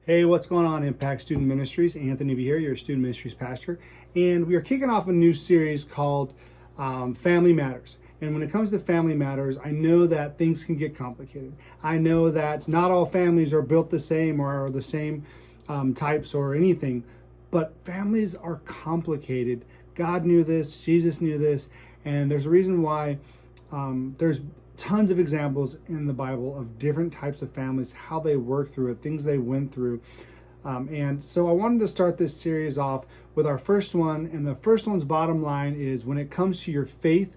Hey, what's going on, Impact Student Ministries? Anthony B. here, your Student Ministries pastor. And we are kicking off a new series called Family Matters. And when it comes to Family Matters, I know that things can get complicated. I know that not all families are built the same or are the same types or anything, but families are complicated. God knew this, Jesus knew this, and there's a reason why there's tons of examples in the Bible of different types of families, how they work through it, things they went through. And so I wanted to start this series off with our first one. And the first one's bottom line is, when it comes to your faith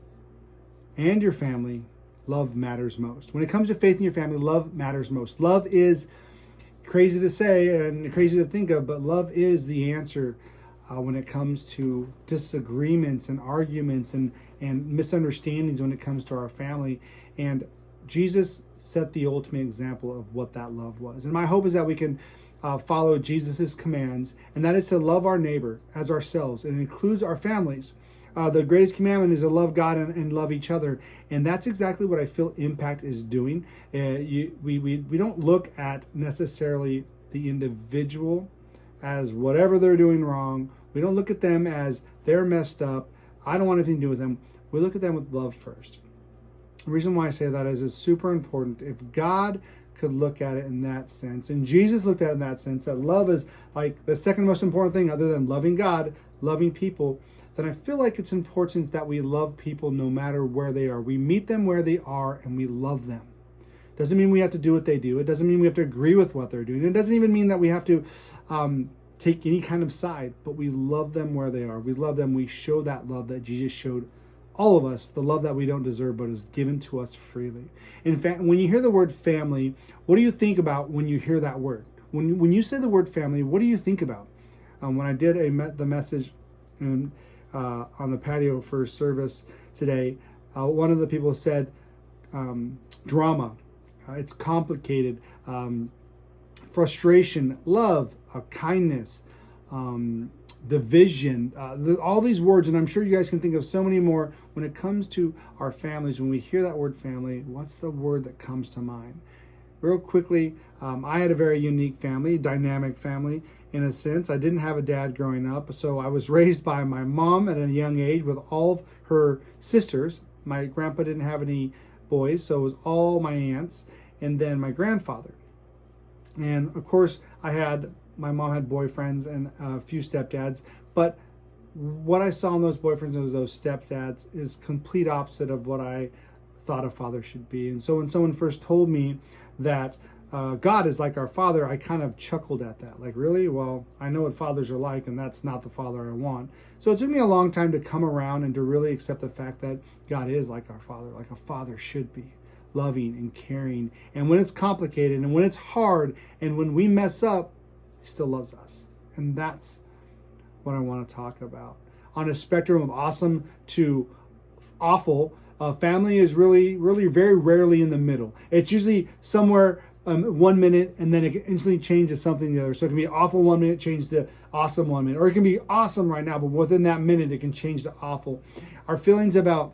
and your family, love matters most. When it comes to faith and your family, love matters most. Love is crazy to say and crazy to think of, but love is the answer when it comes to disagreements and arguments and misunderstandings when it comes to our family. And Jesus set the ultimate example of what that love was. And my hope is that we can follow Jesus's commands, and that is to love our neighbor as ourselves. It includes our families. The greatest commandment is to love God and love each other. And that's exactly what I feel Impact is doing. We don't look at necessarily the individual as whatever they're doing wrong. We don't look at them as they're messed up, I don't want anything to do with them. We look at them with love first. The reason why I say that is it's super important. If God could look at it in that sense, and Jesus looked at it in that sense, that love is like the second most important thing other than loving God, loving people, then I feel like it's important that we love people no matter where they are. We meet them where they are and we love them. Doesn't mean we have to do what they do. It doesn't mean we have to agree with what they're doing. It doesn't even mean that we have to take any kind of side, but we love them where they are. We love them. We show that love that Jesus showed all of us, the love that we don't deserve, but is given to us freely. In fact, when you hear the word family, what do you think about when you hear that word? When you say the word family, what do you think about? When I did the message on the patio for service today, one of the people said drama. It's complicated. Frustration, love, kindness, division, all these words, and I'm sure you guys can think of so many more. When it comes to our families, when we hear that word family, what's the word that comes to mind? Real quickly, I had a very unique family, dynamic family in a sense. I didn't have a dad growing up, so I was raised by my mom at a young age with all of her sisters. My grandpa didn't have any boys, so it was all my aunts, and then my grandfather. And of course, my mom had boyfriends and a few stepdads, but what I saw in those boyfriends and those stepdads is complete opposite of what I thought a father should be. And so when someone first told me that God is like our father, I kind of chuckled at that. Like, really? Well, I know what fathers are like, and that's not the father I want. So it took me a long time to come around and to really accept the fact that God is like our father, like a father should be. Loving and caring. And when it's complicated and when it's hard and when we mess up, he still loves us. And that's what I want to talk about. On a spectrum of awesome to awful, family is really, really very rarely in the middle. It's usually somewhere 1 minute and then it can instantly change to something the other. So it can be awful 1 minute, change to awesome 1 minute. Or it can be awesome right now, but within that minute it can change to awful. Our feelings about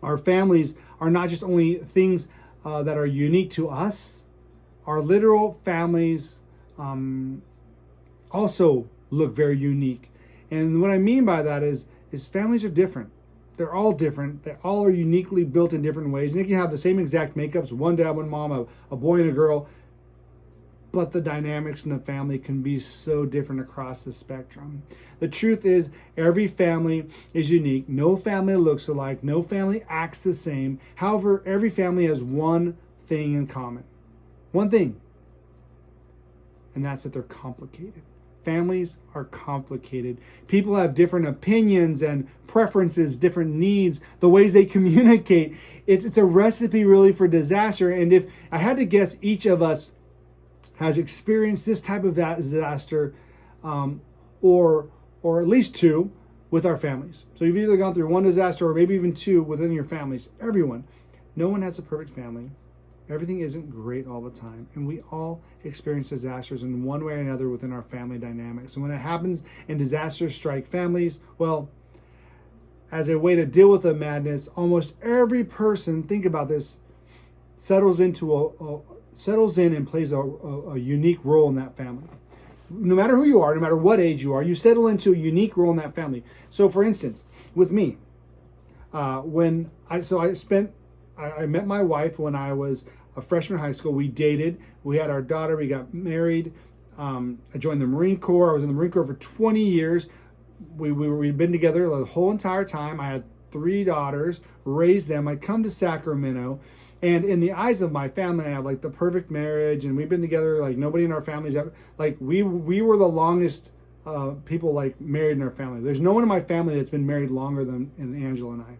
our families are not just only things that are unique to us. Our literal families also look very unique. And what I mean by that is families are different. They're all different. They all are uniquely built in different ways. And they can have the same exact makeups, one dad, one mom, a boy and a girl. But the dynamics in the family can be so different across the spectrum. The truth is, every family is unique. No family looks alike. No family acts the same. However, every family has one thing in common. One thing. And that's that they're complicated. Families are complicated. People have different opinions and preferences, different needs, the ways they communicate. It's a recipe really for disaster. And if I had to guess, each of us has experienced this type of disaster, or at least two with our families. So you've either gone through one disaster or maybe even two within your families. Everyone. No one has a perfect family. Everything isn't great all the time. And we all experience disasters in one way or another within our family dynamics. And when it happens and disasters strike families, well, as a way to deal with the madness, almost every person, think about this, settles into settles in and plays a unique role in that family. No matter who you are, no matter what age you are, you settle into a unique role in that family. So for instance, with me, I met my wife when I was a freshman in high school. We dated, we had our daughter, we got married. I joined the Marine Corps. I was in the Marine Corps for 20 years. We'd been together the whole entire time. I had 3 daughters, raised them. I come to Sacramento, and in the eyes of my family, I have like the perfect marriage, and we've been together like nobody in our family's ever, like we were the longest people like married in our family. There's no one in my family that's been married longer than Angela and I.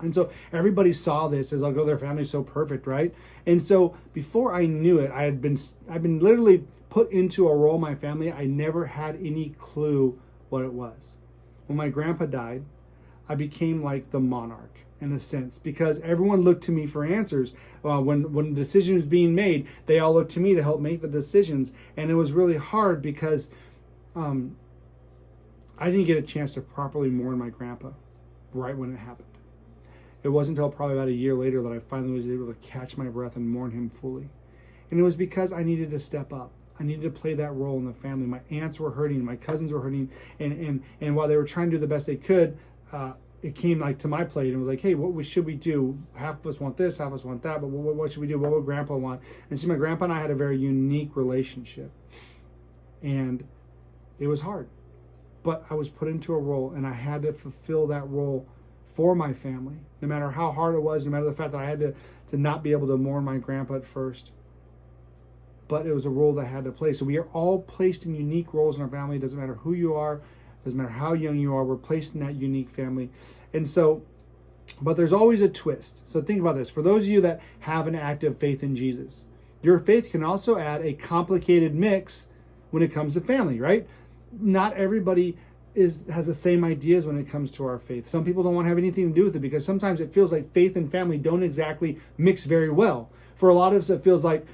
And so everybody saw this as like, oh, their family's so perfect, right? And so before I knew it, I've been literally put into a role in my family I never had any clue what it was. When my grandpa died, I became like the monarch in a sense, because everyone looked to me for answers. When decisions was being made, they all looked to me to help make the decisions. And it was really hard because I didn't get a chance to properly mourn my grandpa right when it happened. It wasn't until probably about a year later that I finally was able to catch my breath and mourn him fully. And it was because I needed to step up. I needed to play that role in the family. My aunts were hurting, my cousins were hurting, and while they were trying to do the best they could, it came like to my plate and was like, hey, what should we do? Half of us want this, half of us want that, but what should we do? What would Grandpa want? And see, my grandpa and I had a very unique relationship, and it was hard, but I was put into a role, and I had to fulfill that role for my family, no matter how hard it was, no matter the fact that I had to not be able to mourn my grandpa at first. But it was a role that I had to play. So we are all placed in unique roles in our family. It doesn't matter who you are, doesn't matter how young you are, we're placed in that unique family. And so, but there's always a twist. So think about this. For those of you that have an active faith in Jesus, your faith can also add a complicated mix when it comes to family, right? Not everybody has the same ideas when it comes to our faith. Some people don't want to have anything to do with it because sometimes it feels like faith and family don't exactly mix very well. For a lot of us, it feels like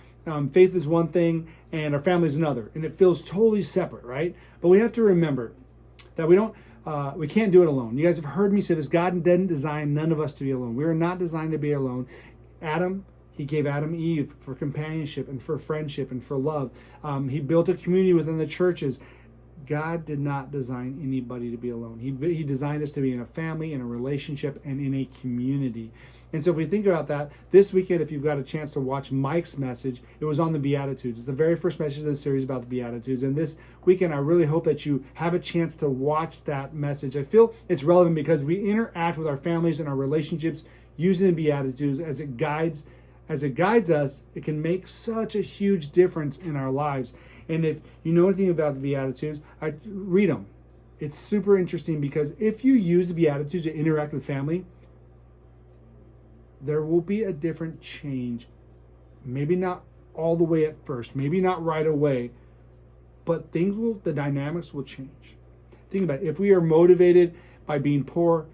faith is one thing and our family is another, and it feels totally separate, right? But we have to remember that we can't do it alone. You guys have heard me say this. God didn't design none of us to be alone. We are not designed to be alone. He gave Adam and Eve for companionship and for friendship and for love. He built a community within the churches. God did not design anybody to be alone. He designed us to be in a family, in a relationship, and in a community. And so if we think about that, this weekend, if you've got a chance to watch Mike's message, it was on the Beatitudes. It's the very first message of the series about the Beatitudes. And this weekend, I really hope that you have a chance to watch that message. I feel it's relevant because we interact with our families and our relationships using the Beatitudes as it guides us. It can make such a huge difference in our lives. And if you know anything about the Beatitudes, I read them. It's super interesting because if you use the Beatitudes to interact with family, there will be a different change. Maybe not all the way at first, maybe not right away, but the dynamics will change. Think about it. If we are motivated by being poor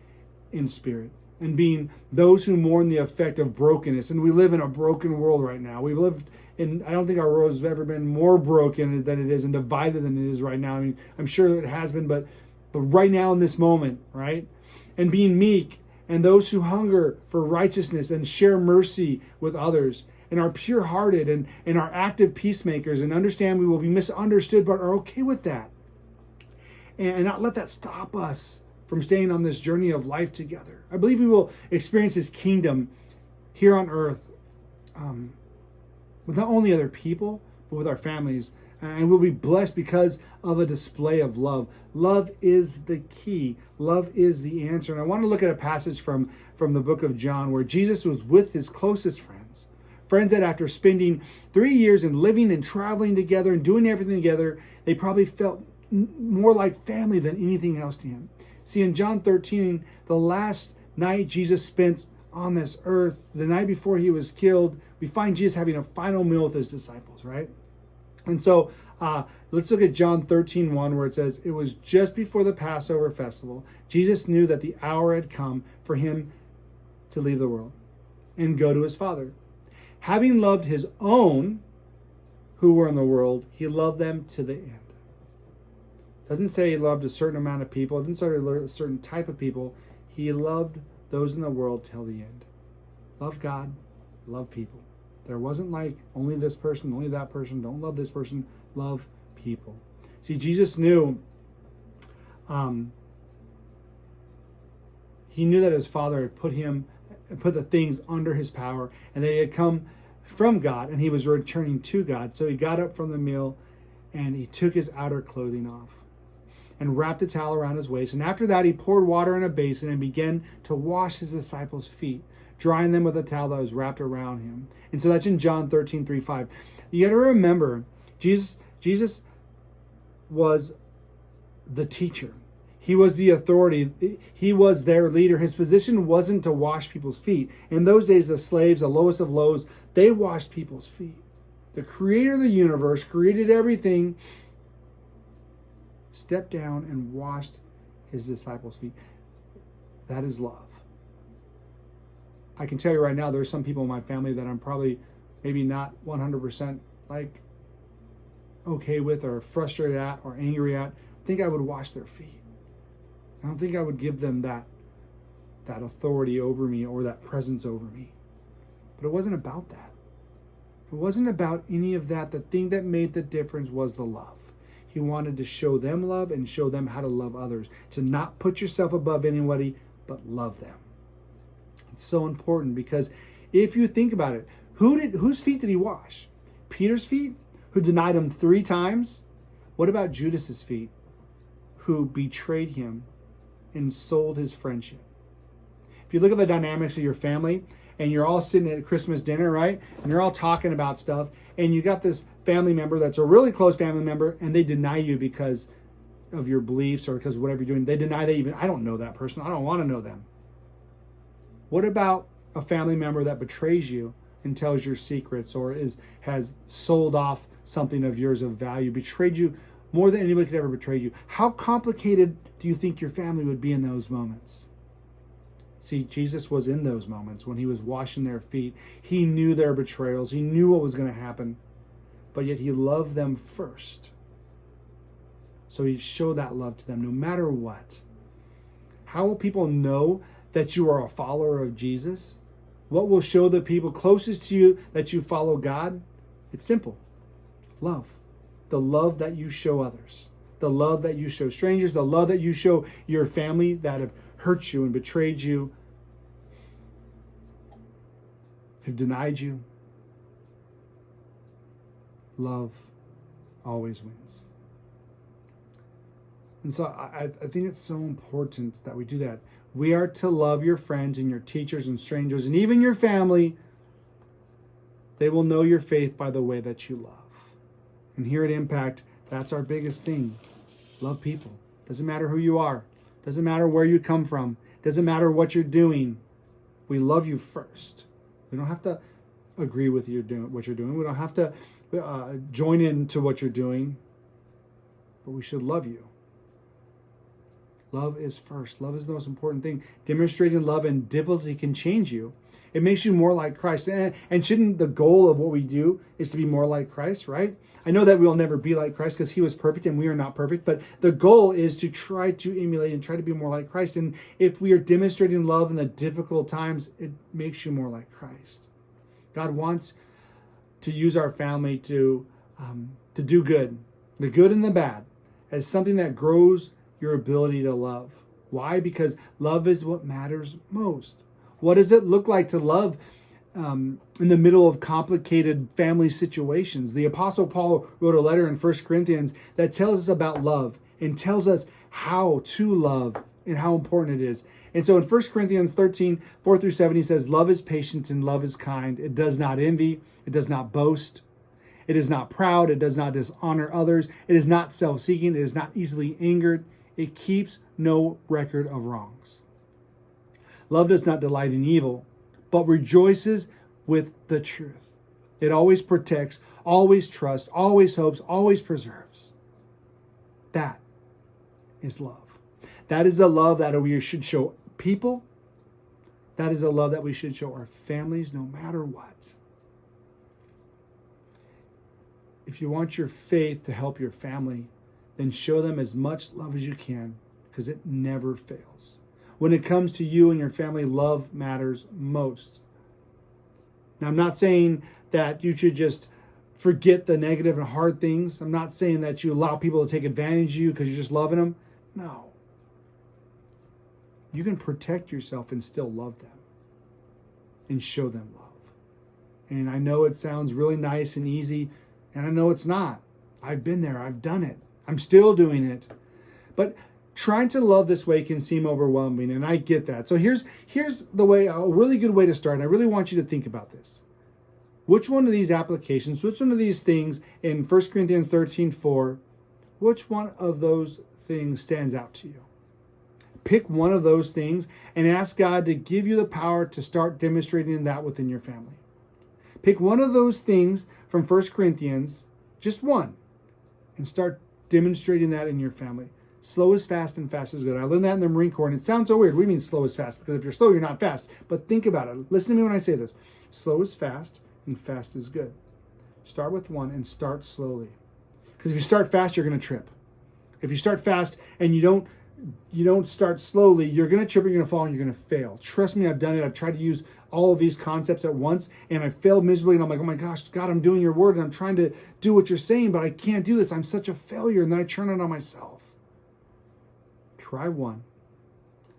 in spirit and being those who mourn the effect of brokenness, and we live in a broken world right now. I don't think our world has ever been more broken than it is and divided than it is right now. I mean, I'm sure it has been, but right now in this moment, right? And being meek and those who hunger for righteousness and share mercy with others and are pure-hearted and are active peacemakers and understand we will be misunderstood but are okay with that. And not let that stop us from staying on this journey of life together. I believe we will experience His kingdom here on earth with not only other people, but with our families. And we'll be blessed because of a display of love. Love is the key. Love is the answer. And I want to look at a passage from the book of John where Jesus was with His closest friends. Friends that after spending 3 years and living and traveling together and doing everything together, they probably felt more like family than anything else to Him. See, in John 13, the last night Jesus spent on this earth, the night before He was killed, we find Jesus having a final meal with His disciples, right? And so let's look at John 13:1, where it says, it was just before the Passover festival. Jesus knew that the hour had come for Him to leave the world and go to His Father. Having loved His own who were in the world, He loved them to the end. It doesn't say He loved a certain amount of people. It didn't say He loved a certain type of people. He loved those in the world till the end. Love God, love people. There wasn't like only this person, only that person, don't love this person, love people. See, Jesus knew, he knew that his Father had put the things under his power, and that he had come from God and he was returning to God. So he got up from the meal and he took his outer clothing off and wrapped a towel around his waist. And after that, he poured water in a basin and began to wash his disciples' feet, drying them with a towel that was wrapped around him. And so that's in John 13:3-5. You got to remember, Jesus was the teacher. He was the authority. He was their leader. His position wasn't to wash people's feet. In those days, the slaves, the lowest of lows, they washed people's feet. The creator of the universe created everything, stepped down and washed his disciples' feet. That is love. I can tell you right now, there's some people in my family that I'm probably maybe not 100% like okay with or frustrated at or angry at. I think I would wash their feet. I don't think I would give them that authority over me or that presence over me. But it wasn't about that. It wasn't about any of that. The thing that made the difference was the love. He wanted to show them love and show them how to love others. To not put yourself above anybody, but love them. It's so important because if you think about it, whose feet did he wash? Peter's feet, who denied him 3 times? What about Judas's feet, who betrayed him and sold his friendship? If you look at the dynamics of your family and you're all sitting at Christmas dinner, right? And you're all talking about stuff and you got this family member that's a really close family member and they deny you because of your beliefs or because of whatever you're doing. They deny they even, I don't know that person. I don't want to know them. What about a family member that betrays you and tells your secrets or has sold off something of yours of value, betrayed you more than anybody could ever betray you? How complicated do you think your family would be in those moments? See, Jesus was in those moments when he was washing their feet. He knew their betrayals. He knew what was going to happen, but yet he loved them first. So he showed that love to them no matter what. How will people know that you are a follower of Jesus? What will show the people closest to you that you follow God? It's simple. Love. The love that you show others. The love that you show strangers. The love that you show your family that have hurt you and betrayed you, have denied you. Love always wins. And so I think it's so important that we do that. We are to love your friends and your teachers and strangers and even your family. They will know your faith by the way that you love. And here at Impact, that's our biggest thing. Love people. Doesn't matter who you are. Doesn't matter where you come from. Doesn't matter what you're doing. We love you first. We don't have to agree with what you're doing. We don't have to join into what you're doing. But we should love you. Love is first. Love is the most important thing. Demonstrating love and difficulty can change you. It makes you more like Christ. And shouldn't the goal of what we do is to be more like Christ, right? I know that we'll never be like Christ because he was perfect and we are not perfect, but the goal is to try to emulate and try to be more like Christ. And if we are demonstrating love in the difficult times, it makes you more like Christ. God wants to use our family to do good, the good and the bad, as something that grows your ability to love. Why? Because love is what matters most. What does it look like to love in the middle of complicated family situations? The Apostle Paul wrote a letter in 1 Corinthians that tells us about love and tells us how to love and how important it is. And so in 1 Corinthians 13, 4-7, he says, love is patient and love is kind. It does not envy. It does not boast. It is not proud. It does not dishonor others. It is not self-seeking. It is not easily angered. It keeps no record of wrongs. Love does not delight in evil, but rejoices with the truth. It always protects, always trusts, always hopes, always preserves. That is love. That is the love that we should show people. That is a love that we should show our families no matter what. If you want your faith to help your family, then show them as much love as you can, because it never fails. When it comes to you and your family, love matters most. Now, I'm not saying that you should just forget the negative and hard things. I'm not saying that you allow people to take advantage of you because you're just loving them. No. You can protect yourself and still love them and show them love. And I know it sounds really nice and easy, and I know it's not. I've been there. I've done it. I'm still doing it. But trying to love this way can seem overwhelming, and I get that. So here's the way, a really good way to start, and I really want you to think about this. Which one of these applications, which one of these things in 1 Corinthians 13:4, which one of those things stands out to you? Pick one of those things and ask God to give you the power to start demonstrating that within your family. Pick one of those things from 1 Corinthians, just one, and start demonstrating that in your family. Slow is fast and fast is good. I learned that in the Marine Corps, and it sounds so weird. What do you mean slow is fast? Because if you're slow, you're not fast. But think about it. Listen to me when I say this. Slow is fast, and fast is good. Start with one and start slowly. Because if you start fast, you're going to trip. If you start fast and you don't start slowly, you're going to trip, you're going to fall, and you're going to fail. Trust me, I've done it. I've tried to use all of these concepts at once, and I failed miserably, and I'm like, oh my gosh, God, I'm doing your word, and I'm trying to do what you're saying, but I can't do this. I'm such a failure, and then I turn it on myself. Try one.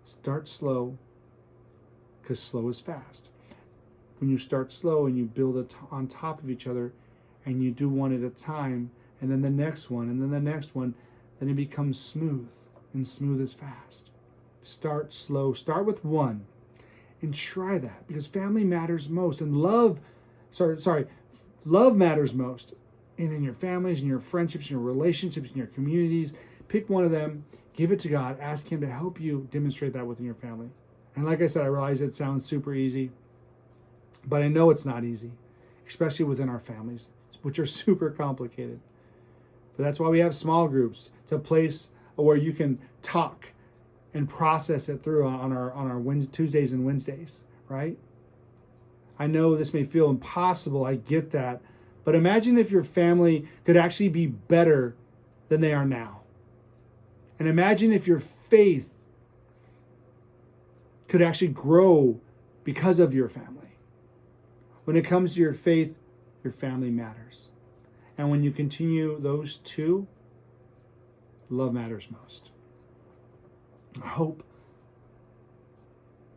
Start slow, because slow is fast. When you start slow and you build on top of each other, and you do one at a time, and then the next one, and then the next one, then it becomes smooth, and smooth is fast. Start slow. Start with one, and try that, because family matters most, and love matters most. And in your families, in your friendships, in your relationships, in your communities, pick one of them, give it to God, ask Him to help you demonstrate that within your family. And like I said, I realize it sounds super easy, but I know it's not easy, especially within our families, which are super complicated. But that's why we have small groups, to a place where you can talk and process it through on our Tuesdays and Wednesdays, right? I know this may feel impossible. I get that. But imagine if your family could actually be better than they are now. And imagine if your faith could actually grow because of your family. When it comes to your faith, your family matters. And when you continue those two, love matters most. I hope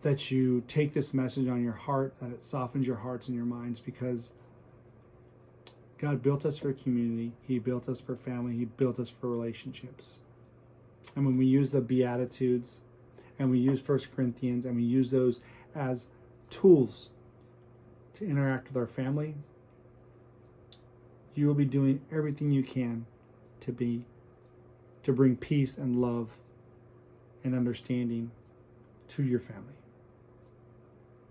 that you take this message on your heart, that it softens your hearts and your minds, because God built us for community. He built us for family. He built us for relationships. And when we use the Beatitudes and we use 1 Corinthians and we use those as tools to interact with our family, you will be doing everything you can to bring peace and love and understanding to your family.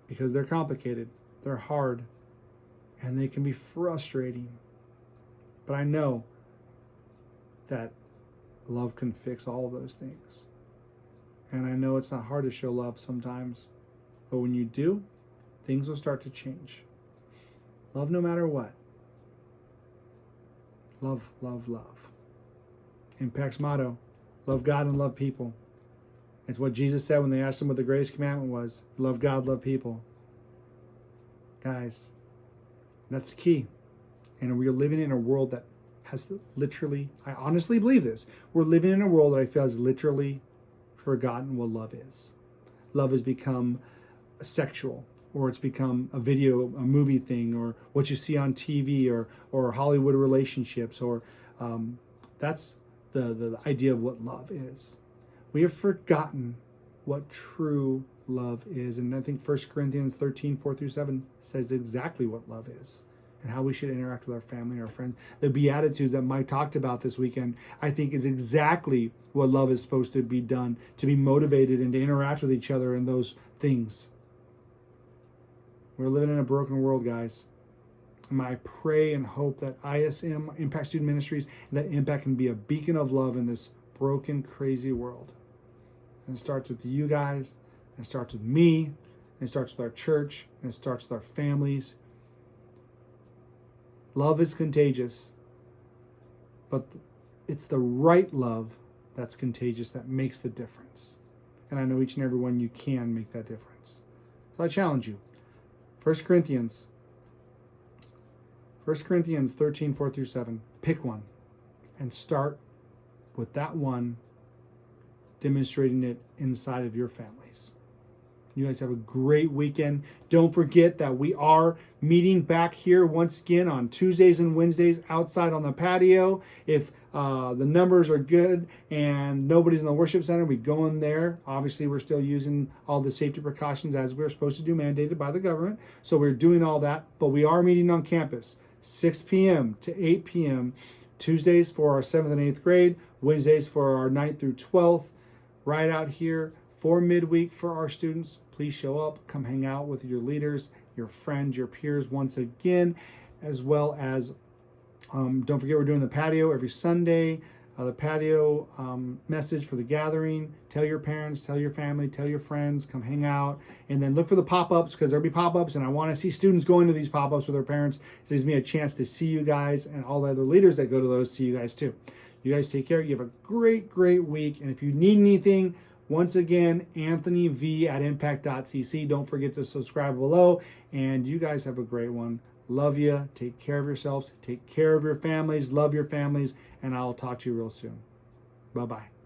Because they're complicated, they're hard, and they can be frustrating. But I know that love can fix all of those things. And I know it's not hard to show love sometimes, but when you do, things will start to change. Love no matter what. Love, love, love. Impact's motto, love God and love people. It's what Jesus said when they asked him what the greatest commandment was. Love God, love people. Guys, that's the key. And we're living in a world that has literally, I honestly believe this, we're living in a world that I feel has literally forgotten what love is. Love has become sexual, or it's become a movie thing, or what you see on TV, or Hollywood relationships, or that's the idea of what love is. We have forgotten what true love is. And I think 1 Corinthians 13:4-7 says exactly what love is and how we should interact with our family and our friends. The Beatitudes that Mike talked about this weekend, I think is exactly what love is supposed to be done, to be motivated and to interact with each other in those things. We're living in a broken world, guys. And I pray and hope that ISM, Impact Student Ministries, and that Impact can be a beacon of love in this broken, crazy world. And it starts with you guys, and it starts with me, and it starts with our church, and it starts with our families. Love is contagious, but it's the right love that's contagious that makes the difference. And I know each and every one you can make that difference. So I challenge you. 1 Corinthians 1 Corinthians 13, 4 through 7. Pick one and start with that one, demonstrating it inside of your families. You guys have a great weekend. Don't forget that we are meeting back here once again on Tuesdays and Wednesdays outside on the patio. If the numbers are good and nobody's in the worship center, we go in there. Obviously, we're still using all the safety precautions as we're supposed to do, mandated by the government. So we're doing all that, but we are meeting on campus 6 p.m. to 8 p.m. Tuesdays for our 7th and 8th grade, Wednesdays for our 9th through 12th, right out here for midweek for our students. Please show up, come hang out with your leaders, your friends, your peers once again, as well as don't forget we're doing the patio every Sunday, the patio message for the gathering. Tell your parents, tell your family, tell your friends, come hang out, and then look for the pop-ups, because there'll be pop-ups, and I want to see students going to these pop-ups with their parents. It gives me a chance to see you guys, and all the other leaders that go to those see you guys too. You guys take care. You have a great, great week, and if you need anything, once again, Anthony V at impact.cc. Don't forget to subscribe below, and you guys have a great one. Love you. Take care of yourselves. Take care of your families. Love your families, and I'll talk to you real soon. Bye-bye.